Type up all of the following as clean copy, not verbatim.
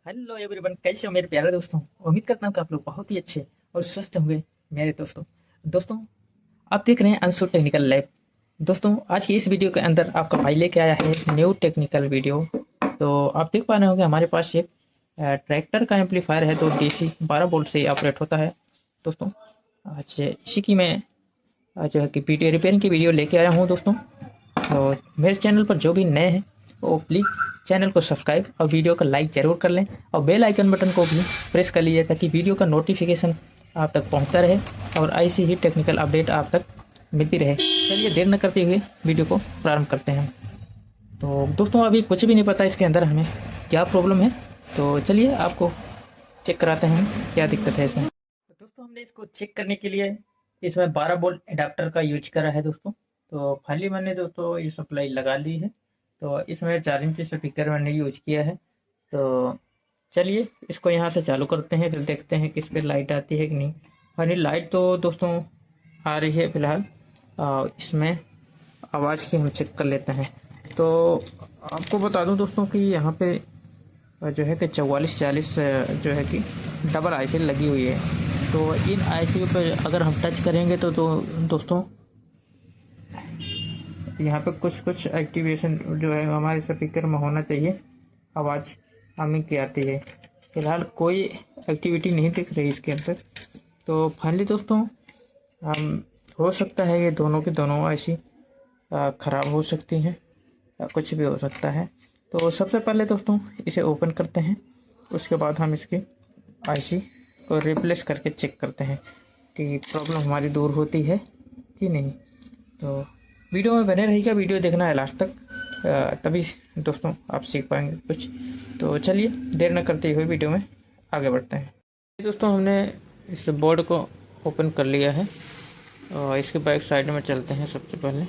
Hello everyone, कैसे हो मेरे प्यारे दोस्तों। उम्मीद करता हूँ कि आप लोग बहुत ही अच्छे और स्वस्थ होंगे मेरे दोस्तों। दोस्तों, आप देख रहे हैं अंशु टेक्निकल लैब। दोस्तों, आज की इस वीडियो के अंदर आपका भाई लेके आया है न्यू टेक्निकल वीडियो। तो आप देख पा रहे होंगे हमारे पास एक ट्रैक्टर का एम्पलीफायर है, जो डीसी 12 वोल्ट से ऑपरेट होता है। दोस्तों, आज इसी की मैं जो है कि वीडियो रिपेयरिंग की वीडियो लेके आया हूँ दोस्तों। और मेरे चैनल पर जो भी नए हैं वो प्लीज़ चैनल को सब्सक्राइब और वीडियो को लाइक ज़रूर कर लें, और बेल आइकन बटन को भी प्रेस कर लीजिए ताकि वीडियो का नोटिफिकेशन आप तक पहुंचता रहे और ऐसी ही टेक्निकल अपडेट आप तक मिलती रहे। चलिए देर न करते हुए वीडियो को प्रारंभ करते हैं। तो दोस्तों, अभी कुछ भी नहीं पता इसके अंदर हमें क्या प्रॉब्लम है, तो चलिए आपको चेक कराते हैं क्या दिक्कत है इसमें। तो दोस्तों, हमने इसको चेक करने के लिए इसमें 12 वोल्ट एडाप्टर का यूज करा है दोस्तों। तो फाइनली मैंने दोस्तों ये सप्लाई लगा ली है। तो इसमें 4 इंच स्पीकर मैंने यूज किया है। तो चलिए इसको यहाँ से चालू करते हैं, फिर देखते हैं किस पे लाइट आती है कि नहीं। फाइनली लाइट तो दोस्तों आ रही है फिलहाल। इसमें आवाज़ की हम चेक कर लेते हैं। तो आपको बता दूं दोस्तों कि यहाँ पे जो है कि 4440 जो है कि डबल आईसी लगी हुई है। तो इन आईसी पर अगर हम टच करेंगे तो दोस्तों यहाँ पे कुछ कुछ एक्टिवेशन जो है हमारे स्पीकर में होना चाहिए, आवाज़ हमिंग की आती है। फिलहाल कोई एक्टिविटी नहीं दिख रही इसके अंदर। तो फाइनली दोस्तों, हम हो सकता है ये दोनों की दोनों आईसी ख़राब हो सकती हैं, कुछ भी हो सकता है। तो सबसे पहले दोस्तों इसे ओपन करते हैं, उसके बाद हम इसकी आईसी को रिप्लेस करके चेक करते हैं कि प्रॉब्लम हमारी दूर होती है कि नहीं। तो वीडियो में बने रहिएगा, वीडियो देखना है लास्ट तक, तभी दोस्तों आप सीख पाएंगे कुछ। तो चलिए देर न करते हुए वीडियो में आगे बढ़ते हैं। दोस्तों, हमने इस बोर्ड को ओपन कर लिया है और इसके बैक साइड में चलते हैं सबसे पहले।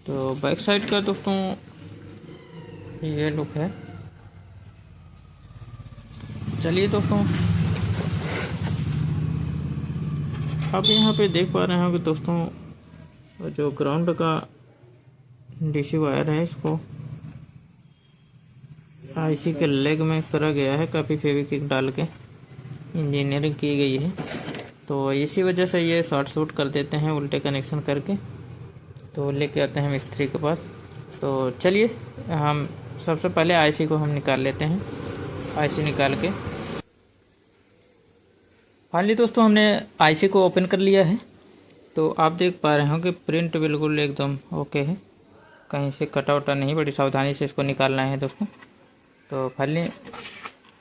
तो बैक साइड का दोस्तों ये लुक है। चलिए दोस्तों, आप यहाँ पे देख पा रहे हैं कि दोस्तों जो ग्राउंड का डीसी वायर है इसको आईसी के लेग में करा गया है, काफ़ी फेविक्विक डाल के इंजीनियरिंग की गई है। तो इसी वजह से ये शॉर्ट शूट कर देते हैं उल्टे कनेक्शन करके। तो लेके आते हैं मिस्त्री के पास। तो चलिए हम सबसे पहले आईसी को हम निकाल लेते हैं। आईसी निकाल के फाइनली दोस्तों हमने आईसी को ओपन कर लिया है। तो आप देख पा रहे हो कि प्रिंट बिल्कुल एकदम ओके है, कहीं से कटा उटा नहीं, बड़ी सावधानी से इसको निकालना है दोस्तों। तो फाइनली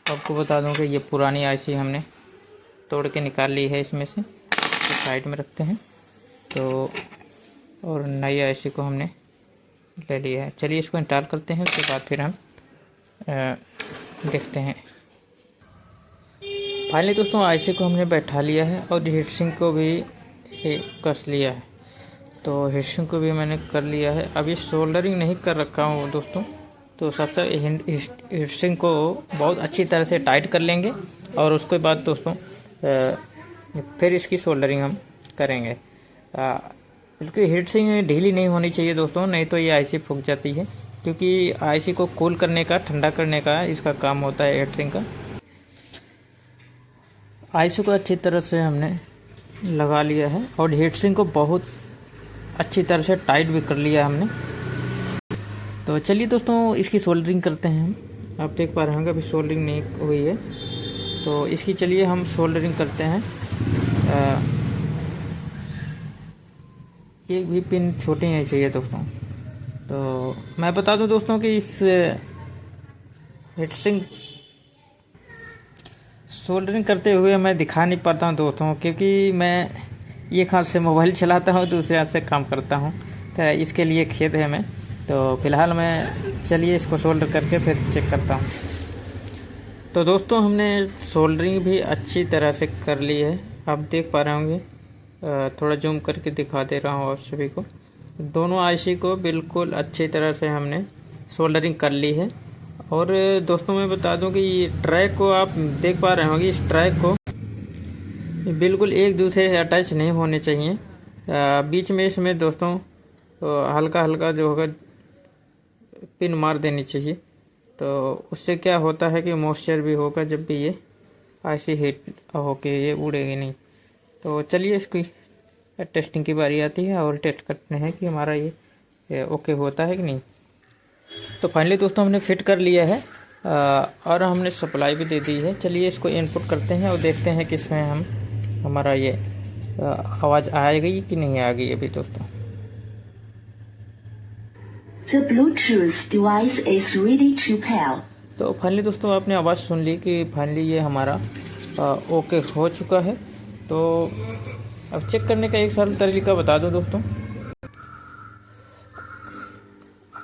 आपको बता दूं कि ये पुरानी आईसी हमने तोड़ के निकाल ली है इसमें से, तो साइड में रखते हैं। तो और नई आईसी को हमने ले लिया है। चलिए इसको इंस्टॉल करते हैं, उसके बाद फिर हम देखते हैं। फाइनली दोस्तों आईसी को हमने बैठा लिया है और हीटसिंक को भी कस लिया है। तो हीटसिंक को भी मैंने कर लिया है, अभी सोल्डरिंग नहीं कर रखा हूँ दोस्तों। तो सबसे हीटसिंक को बहुत अच्छी तरह से टाइट कर लेंगे और उसके बाद दोस्तों फिर इसकी सोल्डरिंग हम करेंगे। बिल्कुल हीटसिंक ढीली नहीं होनी चाहिए दोस्तों, नहीं तो ये आईसी फूक जाती है, क्योंकि आईसी को कूल करने का, ठंडा करने का इसका काम होता है हीटसिंक का। आईसी को अच्छी तरह से हमने लगा लिया है और हीटसिंक को बहुत अच्छी तरह से टाइट भी कर लिया हमने। तो चलिए दोस्तों इसकी सोल्डरिंग करते हैं हम। आप देख पा रहे होंगे अभी सोल्डरिंग नहीं हुई है, तो इसकी चलिए हम सोल्डरिंग करते हैं। एक भी पिन छोटी नहीं चाहिए दोस्तों। तो मैं बता दूं दोस्तों कि इस हीटसिंक सोल्डरिंग करते हुए मैं दिखा नहीं पाता हूँ दोस्तों, क्योंकि मैं एक हाथ से मोबाइल चलाता हूँ, दूसरे हाथ से काम करता हूँ, तो इसके लिए खेद है मैं। तो फिलहाल मैं चलिए इसको सोल्डर करके फिर चेक करता हूँ। तो दोस्तों हमने सोल्डरिंग भी अच्छी तरह से कर ली है, आप देख पा रहे होंगे। थोड़ा जूम करके दिखा दे रहा हूँ आप सभी को। दोनों आईसी को बिल्कुल अच्छी तरह से हमने सोल्डरिंग कर ली है। और दोस्तों मैं बता दूं कि ये ट्रैक को आप देख पा रहे होंगे, इस ट्रैक को बिल्कुल एक दूसरे से अटैच नहीं होने चाहिए। बीच में इसमें दोस्तों हल्का हल्का जो होगा पिन मार देनी चाहिए, तो उससे क्या होता है कि मॉइस्चर भी होगा जब भी ये ऐसे हीट होके ये उड़ेगी नहीं। तो चलिए इसकी टेस्टिंग की बारी आती है और टेस्ट करते हैं कि हमारा ये ओके होता है कि नहीं। तो फाइनली दोस्तों हमने फिट कर लिया है और हमने सप्लाई भी दे दी है। चलिए इसको इनपुट करते हैं और देखते हैं कि इसमें हमारा ये आवाज़ आएगी कि नहीं आएगी अभी दोस्तों। The Bluetooth device is ready to pair. तो फाइनली दोस्तों आपने आवाज़ सुन ली कि फाइनली ये हमारा ओके हो चुका है। तो अब चेक करने का एक सरल तरीका बता दो दोस्तों।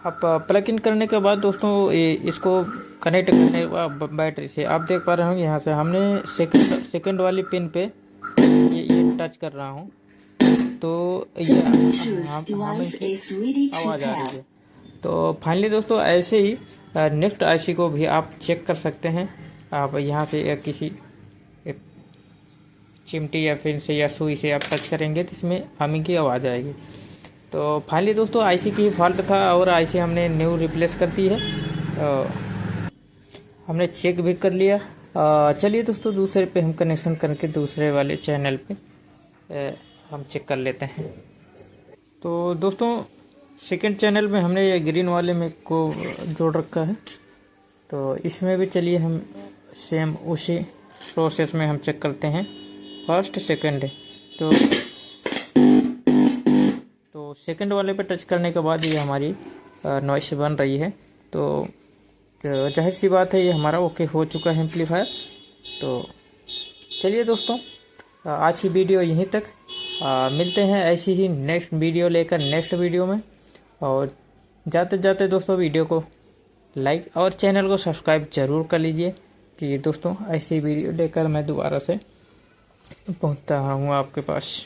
आप प्लग इन करने के बाद दोस्तों इसको कनेक्ट करने के बाद बैटरी से आप देख पा रहे होंगे यहाँ से हमने सेकंड वाली पिन पे ये टच कर रहा हूँ तो ये हमें आवाज़ आ रही है। तो फाइनली दोस्तों ऐसे ही नेक्स्ट आईसी को भी आप चेक कर सकते हैं। आप यहाँ पे किसी चिमटी या फिर से या सुई से आप टच करेंगे तो इसमें हमिंग की आवाज़ आएगी। तो फाइनली दोस्तों आईसी की फॉल्ट था और आईसी हमने न्यू रिप्लेस कर दी है। हमने चेक भी कर लिया। चलिए दोस्तों दूसरे पे हम कनेक्शन करके दूसरे वाले चैनल पे हम चेक कर लेते हैं। तो दोस्तों सेकंड चैनल में हमने ये ग्रीन वाले में को जोड़ रखा है। तो इसमें भी चलिए हम सेम उसी प्रोसेस में हम चेक करते हैं। फर्स्ट सेकंड है तो सेकंड वाले पे टच करने के बाद ये हमारी नॉइस बन रही है। तो जाहिर सी बात है ये हमारा ओके हो चुका है एम्पलीफायर। तो चलिए दोस्तों आज की वीडियो यहीं तक। मिलते हैं ऐसी ही नेक्स्ट वीडियो लेकर नेक्स्ट वीडियो में। और जाते जाते दोस्तों वीडियो को लाइक और चैनल को सब्सक्राइब जरूर कर लीजिए कि दोस्तों ऐसी वीडियो लेकर मैं दोबारा से पहुंचता हूं आपके पास।